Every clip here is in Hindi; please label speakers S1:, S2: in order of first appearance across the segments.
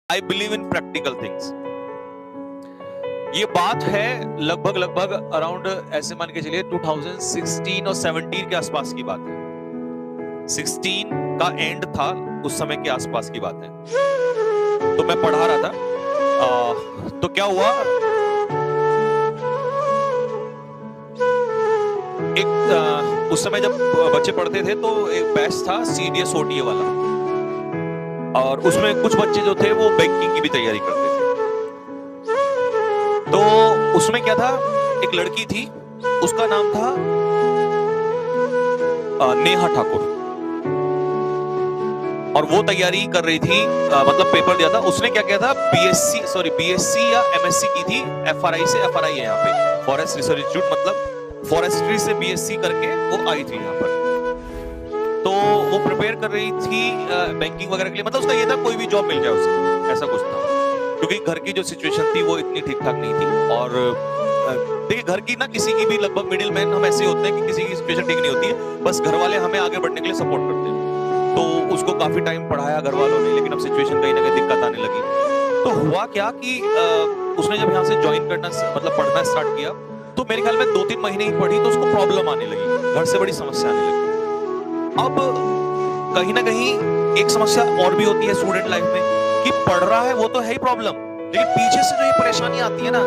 S1: I believe in practical things. ये बात है लगभग अराउंड ऐसे मान के चलिए 2016 और 17 के आसपास की बात है। 16 का एंड था, उस समय के आसपास की बात है। तो मैं पढ़ा रहा था, तो क्या हुआ, एक उस समय जब बच्चे पढ़ते थे तो एक बैच था CDS OTA वाला, और उसमें कुछ बच्चे जो थे वो बैंकिंग की भी तैयारी करते थे। तो उसमें क्या था, एक लड़की थी, उसका नाम था नेहा ठाकुर, और वो तैयारी कर रही थी, मतलब पेपर दिया था उसने। क्या किया था, BSc या MSc की थी, FRI से। FRI है यहाँ पे, फॉरेस्ट रिसर्च इंस्टीट्यूट, मतलब फॉरेस्ट्री से BSc करके वो आई थी यहाँ पर। तो वो प्रिपेयर कर रही थी बैंकिंग वगैरह के लिए, मतलब उसका ये था कोई भी जॉब मिल जाए उसको, ऐसा कुछ था, क्योंकि घर की जो सिचुएशन थी वो इतनी ठीक ठाक नहीं थी। और देखिए, घर की ना, किसी की भी लगभग मिडिल मैन हम ऐसे होते हैं कि किसी की सिचुएशन ठीक नहीं होती है, बस घर वाले हमें आगे बढ़ने के लिए सपोर्ट करते हैं। तो उसको काफी टाइम पढ़ाया घर वालों ने, लेकिन अब सिचुएशन कहीं ना कहीं दिक्कत आने लगी। तो हुआ क्या कि उसने जब यहाँ से ज्वाइन करना, मतलब पढ़ना स्टार्ट किया, तो मेरे ख्याल में 2-3 महीने ही पढ़ी तो उसको प्रॉब्लम आने लगी, घर से बड़ी समस्या आने लगी। अब कहीं ना कहीं एक समस्या और भी होती है स्टूडेंट लाइफ में, कि पढ़ रहा है वो तो है ही प्रॉब्लम, लेकिन पीछे से जो ये परेशानी आती है ना,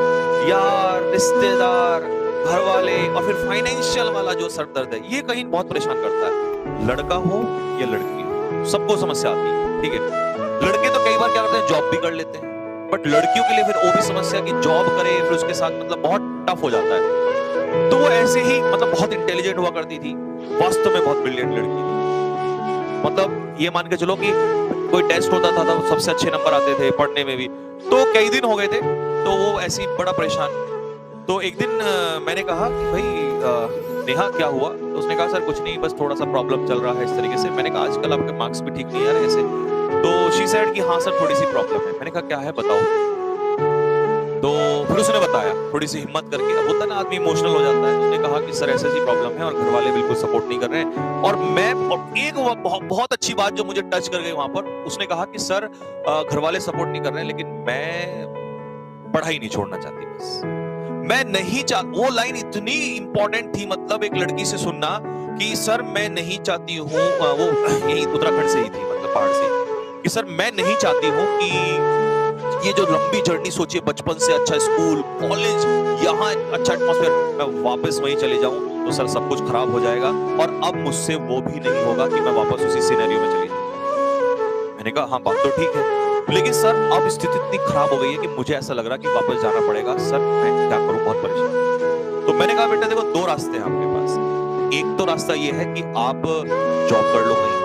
S1: यार, रिश्तेदार, घर वाले, और फिर फाइनेंशियल वाला जो सर दर्द है, ये कहीं बहुत परेशान करता है। लड़का हो या लड़की हो, सबको समस्या आती है, ठीक है। लड़के तो कई बार क्या करते हैं, जॉब भी कर लेते हैं, बट लड़कियों के लिए फिर वो भी समस्या कि जॉब करे, फिर उसके साथ मतलब बहुत टफ हो जाता है। तो वो ऐसे ही, मतलब बहुत इंटेलिजेंट हुआ करती थी, वास्तव में बहुत ब्रिलियंट लड़की थी। मतलब ये मान के चलो कि कोई टेस्ट होता था तो सबसे अच्छे नंबर आते थे, पढ़ने में भी। तो कई दिन हो गए थे, तो वो ऐसी बड़ा परेशान। तो एक दिन मैंने कहा कि भाई नेहा क्या हुआ, तो उसने कहा सर कुछ नहीं, बस थोड़ा सा प्रॉब्लम चल रहा है इस तरीके से। मैंने कहा आजकल आपके मार्क्स भी ठीक नहीं आ रहे ऐसे। तो शी सेड कि हाँ सर थोड़ी सी प्रॉब्लम है। मैंने कहा क्या है बताओ। तो फिर उसने बताया थोड़ी सी हिम्मत करके, अब होता ना आदमी इमोशनल हो जाता है। उसने कहा कि सर ऐसी ऐसी प्रॉब्लम है और घर वाले बिल्कुल सपोर्ट नहीं कर रहे हैं। और एक बहुत अच्छी बात जो मुझे टच कर गई वहां पर, उसने कहा कि सर घर वाले सपोर्ट नहीं कर रहे हैं, लेकिन मैं पढ़ाई नहीं छोड़ना चाहती, बस मैं नहीं चाहती। वो लाइन इतनी इंपॉर्टेंट थी, मतलब एक लड़की से सुनना कि सर मैं नहीं चाहती हूँ, वो यही उत्तराखंड से ही थी, मतलब पहाड़ से, कि सर मैं नहीं चाहती हूँ कि ये जो लंबी जर्नी सोचिए, बचपन से अच्छा स्कूल, कॉलेज, यहाँ अच्छा एटमॉस्फेयर, मैं वापस वहीं चले जाऊं तो सर सब कुछ खराब हो जाएगा, और अब मुझसे वो भी नहीं होगा कि मैं वापस उसी सिनेरियो में चली जाऊं। मैंने कहा हाँ बात तो ठीक है, लेकिन सर अब स्थिति इतनी खराब हो गई है कि मुझे ऐसा लग रहा है कि वापस जाना पड़ेगा, सर मैं क्या करूं, बहुत परेशान। तो मैंने कहा बेटा देखो, दो रास्ते हैं आपके पास। एक तो रास्ता ये है कि आप जॉब कर लो कहीं,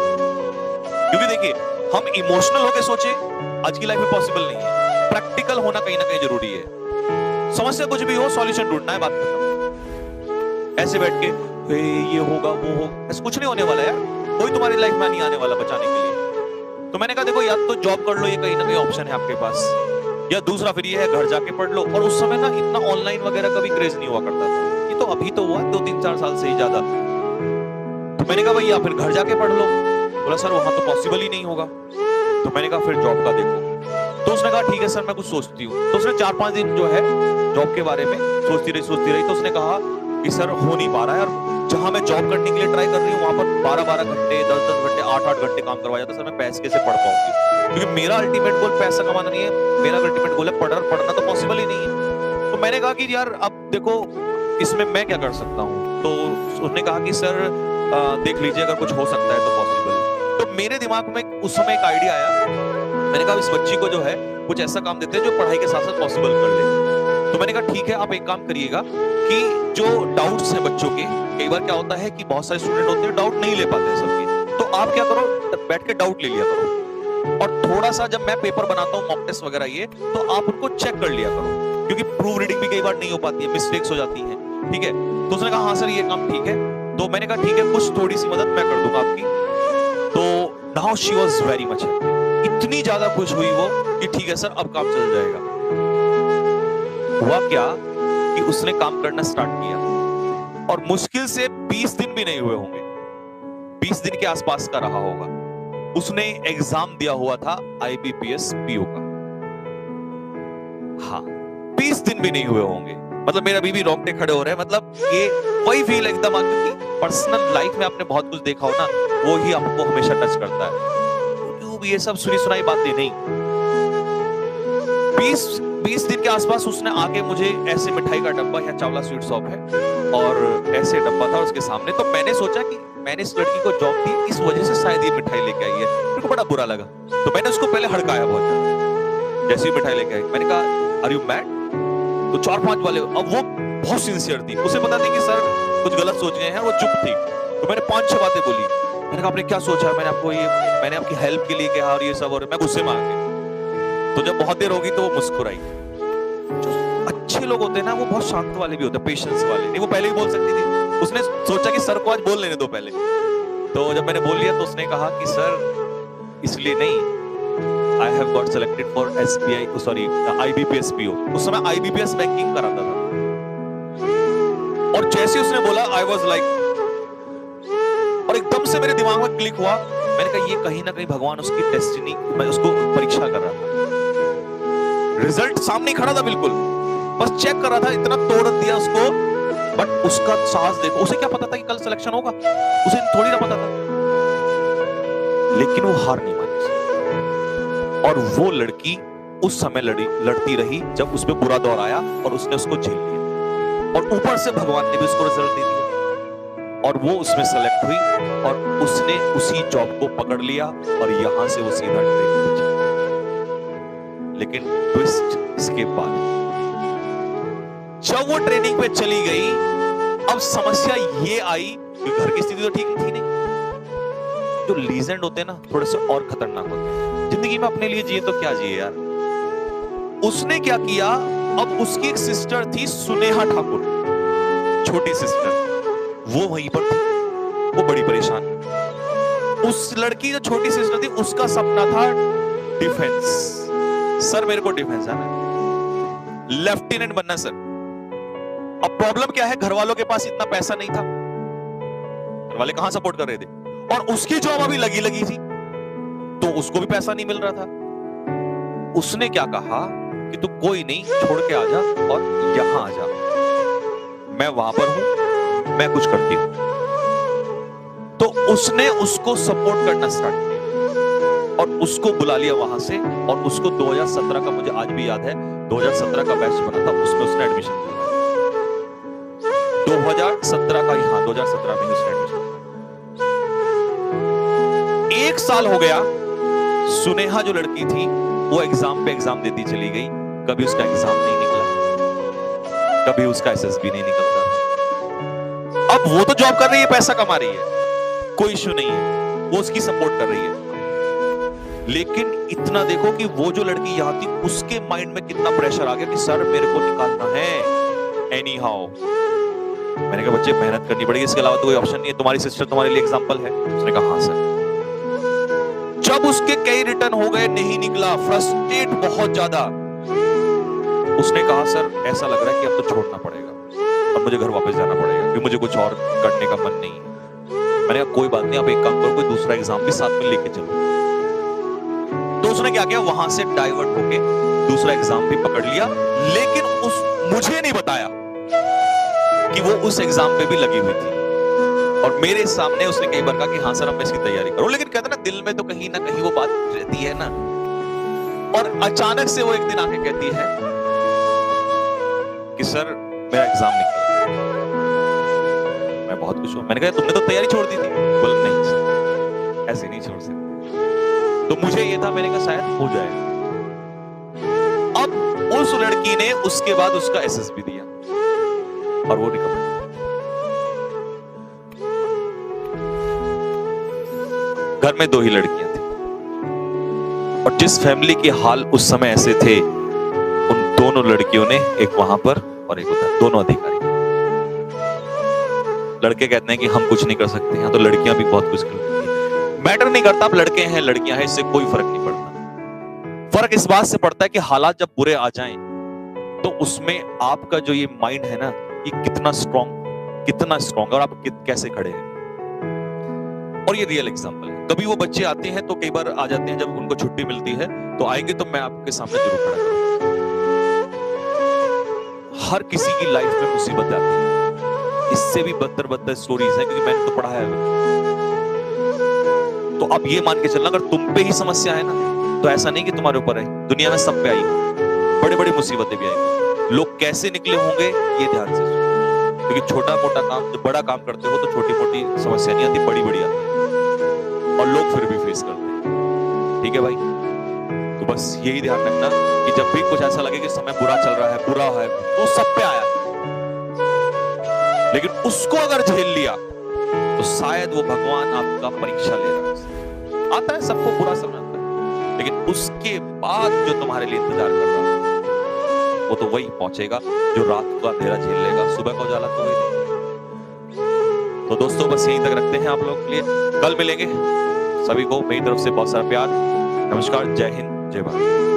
S1: क्योंकि देखिए हम इमोशनल होके सोचे आज की लाइफ में पॉसिबल नहीं है। प्रैक्टिकल होना कहीं ना कहीं जरूरी है। समस्या कुछ भी हो, सॉल्यूशन ढूंढना है, बात खत्म। ऐसे बैठ के ये होगा वो होगा, ऐसा कुछ नहीं होने वाला यार, कोई तुम्हारी लाइफ में नहीं आने वाला बचाने के लिए। तो मैंने कहा देखो, या तो जॉब कर लो, ये कहीं ना कहीं ऑप्शन है आपके पास, या दूसरा फिर ये है घर जाके पढ़ लो। और उस समय ना इतना ऑनलाइन वगैरह का भी क्रेज नहीं हुआ करता था, ये तो अभी तो हुआ 2-3-4 साल से ही ज्यादा। तो मैंने कहा भाई या फिर घर जाके पढ़ लो। बोला सर वहां तो पॉसिबल ही नहीं होगा। तो मैंने कहा फिर जॉब का देखो। तो उसने कहा ठीक है सर मैं कुछ सोचती हूँ। तो उसने 4-5 दिन जो है जॉब के बारे में सोचती रही। तो उसने कहा कि सर हो नहीं पा रहा है, और जहां मैं जॉब करने के लिए ट्राई कर रही हूँ वहां पर 12-12 घंटे, 10-10 घंटे, 8-8 घंटे काम करवाया जाता है। सर मैं पैसे कैसे पढ़ पाऊंगी, क्योंकि मेरा अल्टीमेट गोल पैसा कमाना नहीं है, मेरा अल्टीमेट गोल है पढ़ना तो पॉसिबल ही नहीं है। तो मैंने कहा कि यार अब देखो इसमें मैं क्या कर सकता हूँ। तो उसने कहा कि सर देख लीजिए अगर कुछ हो सकता है तो पॉसिबल। तो मेरे दिमाग में उस समय एक आइडिया आया। मैंने कहा इस बच्ची को जो है कुछ ऐसा काम देते हैं जो पढ़ाई के साथ साथ पॉसिबल कर ले। तो मैंने कहा ठीक है, आप एक काम करिएगा कि जो डाउट्स हैं बच्चों के, कई बार क्या होता है कि बहुत सारे स्टूडेंट होते हैं डाउट नहीं ले पाते हैं सबके, तो आप क्या करो, बैठ के डाउट ले लिया करो, और थोड़ा सा जब मैं पेपर बनाता हूँ मॉक टेस्ट वगैरह ये, तो आप उनको चेक कर लिया करो, क्योंकि प्रूव रीडिंग भी कई बार नहीं हो पाती है, मिस्टेक्स हो जाती है, ठीक है। तो उसने कहा हाँ सर ये काम ठीक है। तो मैंने कहा ठीक है, कुछ थोड़ी सी मदद मैं कर दूंगा आपकी। तो now she was very much happy, इतनी ज्यादा खुश हुई वो कि ठीक है सर अब काम चल जाएगा। हुआ क्या कि उसने काम करना स्टार्ट किया, और मुश्किल से 20 दिन भी नहीं हुए होंगे, 20 दिन के आसपास का रहा होगा। उसने एग्जाम दिया हुआ था IBPS PO का, दिन भी नहीं हुए होंगे, मतलब मेरा अभी भी रोंगटे खड़े हो रहे हैं। मतलब ये वही फील एकदम क्योंकि पर्सनल लाइफ में आपने बहुत कुछ देखा हो ना, वो ही आपको हमेशा टच करता है। यूट्यूब ये सब सुनी सुनाई बातें नहीं। 20 दिन के आसपास उसने आके मुझे ऐसे मिठाई का डब्बा, यहाँ चावला स्वीट शॉप है और ऐसे डब्बा था उसके सामने, तो मैंने सोचा कि मैंने इस लड़की को जॉब दी, इस वजह से शायद ये मिठाई लेके आई है। मेरे को बड़ा बुरा लगा, तो मैंने उसको पहले हड़काया बहुत ज्यादा। जैसे ही मिठाई लेके आई मैंने कहा आर यू मैड? तो 4-5 वाले, अब वो बहुत सिंसियर थी, उसे पता थी कि सर कुछ गलत सोच रहे हैं, वो चुप थी। तो मैंने 5-6 बातें बोली। मैंने कहा आपने क्या सोचा? मैंने आपकी हेल्प के लिए कहा और ये सब, और मैं गुस्से में आ गया। तो जब बहुत देर होगी तो वो मुस्कुराई। जो अच्छे लोग होते हैं ना, वो बहुत शांत वाले भी होते हैं, पेशेंस वाले। नहीं, वो पहले ही बोल सकती थी, उसने सोचा कि सर को आज बोल लेने दो पहले। तो जब मैंने बोल लिया तो उसने कहा कि सर इसलिए नहीं, I have got selected for SBI, sorry, IBPS PO। उस समय IBPS बैंकिंग कराता था। और जैसे उसने बोला I was like, और एकदम से मेरे दिमाग में क्लिक हुआ। मैंने कहा ये कहीं ना कहीं भगवान उसकी डेस्टिनी, मैं उसको परीक्षा कर रहा था। रिजल्ट सामने खड़ा था बिल्कुल, बस चेक कर रहा था, इतना तोड़ दिया उसको। बट उसका साहस देखो, उसे क्या पता था कि कल सिलेक्शन होगा? उसे थोड़ी ना पता था। लेकिन वो हार नहीं मानी और वो लड़की उस समय लड़ती रही जब उस पे बुरा दौर आया और उसने उसको झेल लिया। और ऊपर से भगवान ने भी उसको रिजल्ट दे दिया और वो उसमें सेलेक्ट हुई और उसने उसी जॉब को पकड़ लिया और यहां से वो सीधा ट्रेनिंग पे चली। लेकिन ट्विस्ट इसके बाद, जब वो ट्रेनिंग पे चली गई, अब समस्या ये आई कि घर की स्थिति तो ठीक थी नहीं। जो लीजेंड होते हैं ना, थोड़े से और खतरनाक होते हैं। जिंदगी में अपने लिए जिए तो क्या जिए यार। उसने क्या किया, अब उसकी एक सिस्टर थी सुनेहा ठाकुर, छोटी सिस्टर, वो वहीं पर थी, वो बड़ी परेशान। उस लड़की जो छोटी सिस्टर थी, उसका सपना था डिफेंस। सर मेरे को डिफेंस आना, लेफ्टिनेंट बनना सर। अब प्रॉब्लम क्या है, घर वालों के पास इतना पैसा नहीं था, घर वाले कहां सपोर्ट कर रहे थे, और उसकी जॉब अभी लगी थी तो उसको भी पैसा नहीं मिल रहा था। उसने क्या कहा कि तू कोई नहीं, छोड़ के आ जा और यहां आ जा, मैं वहां पर हूं, मैं कुछ करती हूं। तो उसने उसको सपोर्ट करना स्टार्ट किया और उसको बुला लिया वहां से। और उसको 2017 का, मुझे आज भी याद है, 2017 का बैच बना था, उसमें उसने एडमिशन लिया। 2017 का, हाँ 2017 में उसने एडमिशन। 1 साल हो गया, सुनेहा जो लड़की थी वो एग्जाम पे एग्जाम देती चली गई। कभी उसका एग्जाम नहीं निकला, कभी उसका एसएसबी नहीं निकलता। अब वो तो जॉब कर रही है, पैसा कमा रही है, कोई इश्यू नहीं है, वो उसकी सपोर्ट कर रही है। लेकिन इतना देखो कि वो जो लड़की यहां थी, उसके माइंड में कितना प्रेशर आ गया कि सर मेरे को निकालना है एनी हाउ। मैंने कहा बच्चे मेहनत करनी पड़ेगी, इसके अलावा तो कोई ऑप्शन नहीं है, तुम्हारी सिस्टर तुम्हारे लिए एग्जांपल है। उसने कहा हाँ सर। जब उसके कई रिटर्न हो गए, नहीं निकला, फ्रस्ट्रेट बहुत ज्यादा, उसने कहा सर ऐसा लग रहा है कि अब तो छोड़ना पड़ेगा, अब मुझे घर वापस जाना पड़ेगा क्योंकि मुझे कुछ और करने का मन नहीं है। मैंने कहा कोई बात नहीं, आप एक काम करो, कोई दूसरा एग्जाम भी साथ में लेके चलो। तो उसने क्या किया, वहां से डाइवर्ट होके दूसरा एग्जाम भी पकड़ लिया। लेकिन मुझे नहीं बताया कि वो उस एग्जाम पे भी लगी हुई थी। और मेरे सामने उसने कई बार कहा कि हाँ सर मैं इसकी तैयारी करूं, लेकिन कहते ना दिल में तो कहीं ना कहीं वो बात रहती है ना। और अचानक से वो एक दिन आके कहती है कि सर मेरा एग्जाम निकला। मैं बहुत खुश हूं। मैंने कहा तुमने तो तैयारी छोड़ दी थी। बोला नहीं सर, ऐसे नहीं छोड़ सकते। तो मुझे ये था, मैंने कहा शायद हो जाएगा। अब उस लड़की ने उसके बाद उसका एसएसबी दिया और वो रिकवर। घर में 2 ही लड़कियां थी और जिस फैमिली के हाल उस समय ऐसे थे, उन दोनों लड़कियों ने, एक वहां पर और एक उधर, दोनों अधिकारी। लड़के कहते हैं कि हम कुछ नहीं कर सकते हैं, तो लड़कियां भी बहुत कुछ कर सकती हैं। मैटर नहीं करता, आप लड़के हैं लड़कियां हैं, इससे कोई फर्क नहीं पड़ता। फर्क इस बात से पड़ता है कि हालात जब बुरे आ जाएं तो उसमें आपका जो ये माइंड है ना, ये कितना स्ट्रॉन्ग और आप कैसे खड़े हैं। और ये रियल एग्जांपल है। कभी वो बच्चे आते हैं तो कई बार आ जाते हैं, जब उनको छुट्टी मिलती है तो आएंगे तो मैं आपके सामने जरूर खड़ा करूंगा। हर किसी की लाइफ में मुसीबत आती है, इससे भी बदतर स्टोरीज हैं, क्योंकि मैंने तो पढ़ा है। तो अब ये मान के चलना, अगर तुम पे ही समस्या है ना, तो ऐसा नहीं कि तुम्हारे ऊपर है, दुनिया में सब पे आई, बड़ी बड़ी मुसीबतें भी आएंगी। लोग कैसे निकले होंगे ये ध्यान से सुनो, क्योंकि छोटा मोटा काम, जब बड़ा काम करते हो तो छोटी मोटी समस्या नहीं आती, बड़ी बड़ी आती है, और लोग फिर भी फेस करते हैं। ठीक है भाई, तो बस यही ध्यान रखना कि जब भी कुछ ऐसा लगे कि समय बुरा चल रहा है, बुरा है, तो सब पे आया है, लेकिन उसको अगर झेल लिया तो शायद वो भगवान आपका परीक्षा ले रहा है। आता है सबको बुरा समय आता है, लेकिन उसके बाद जो तुम्हारे लिए इंतजार कर रहा है वो तो वही पहुंचेगा जो रात का अंधेरा झेल लेगा, सुबह का उजाला तो वही नहीं। तो दोस्तों बस यहीं तक रखते हैं आप लोगों के लिए, कल मिलेंगे। सभी को मेरी तरफ से बहुत सारा प्यार, नमस्कार, जय हिंद, जय भारत।